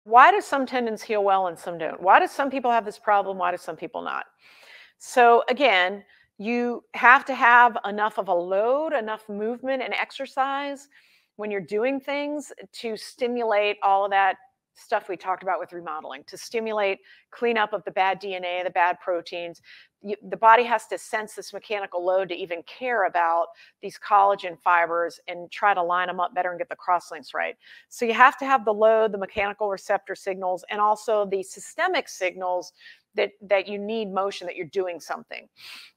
Why do some tendons heal well and some don't? Why do some people have this problem? Why do some people not? So again, you have to have enough of a load, enough movement and exercise when you're doing things to stimulate all of that stuff we talked about with remodeling, to stimulate cleanup of the bad DNA, the bad proteins. The body has to sense this mechanical load to even care about these collagen fibers and try to line them up better and get the crosslinks right. So you have to have the load, the mechanical receptor signals, and also the systemic signals that you need motion, that you're doing something.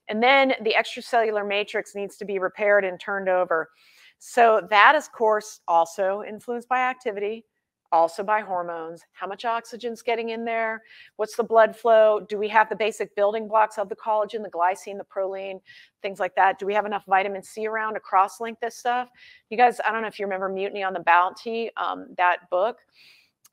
And then the extracellular matrix needs to be repaired and turned over. So that is, of course, also influenced by activity, also by hormones. How much oxygen's getting in there? What's the blood flow? Do we have the basic building blocks of the collagen, the glycine, the proline, things like that? Do we have enough vitamin C around to cross-link this stuff? You guys, I don't know if you remember Mutiny on the Bounty, that book.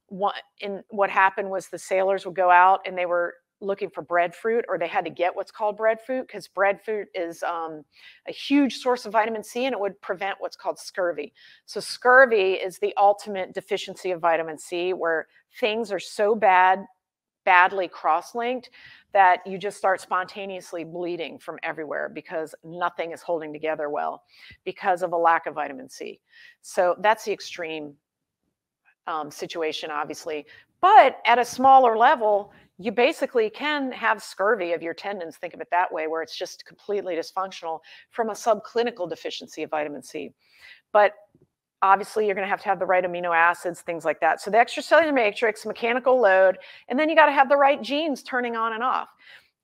What happened was the sailors would go out and they were looking for breadfruit, or they had to get what's called breadfruit, because breadfruit is a huge source of vitamin C, and it would prevent what's called scurvy. So scurvy is the ultimate deficiency of vitamin C, where things are so badly cross-linked that you just start spontaneously bleeding from everywhere because nothing is holding together well because of a lack of vitamin C. So that's the extreme situation, obviously. But at a smaller level, you basically can have scurvy of your tendons, think of it that way, where it's just completely dysfunctional from a subclinical deficiency of vitamin C. But obviously, you're going to have the right amino acids, things like that. So the extracellular matrix, mechanical load, and then you got to have the right genes turning on and off.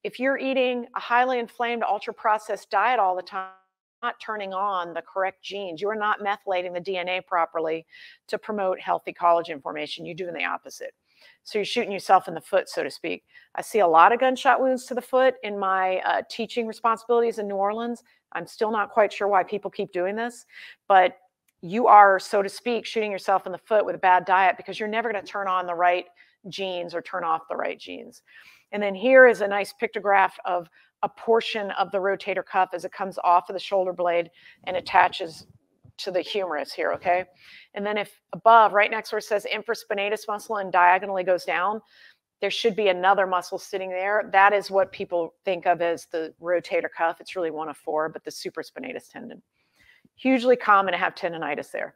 If you're eating a highly inflamed, ultra-processed diet all the time, not turning on the correct genes, you are not methylating the DNA properly to promote healthy collagen formation. You're doing the opposite. So you're shooting yourself in the foot, so to speak. I see a lot of gunshot wounds to the foot in my teaching responsibilities in New Orleans. I'm still not quite sure why people keep doing this, but you are, so to speak, shooting yourself in the foot with a bad diet because you're never going to turn on the right genes or turn off the right genes. And then here is a nice pictograph of a portion of the rotator cuff as it comes off of the shoulder blade and attaches to the humerus here, okay? And then if above, right next where it says infraspinatus muscle and diagonally goes down, there should be another muscle sitting there. That is what people think of as the rotator cuff. It's really one of four, but the supraspinatus tendon. Hugely common to have tendinitis there.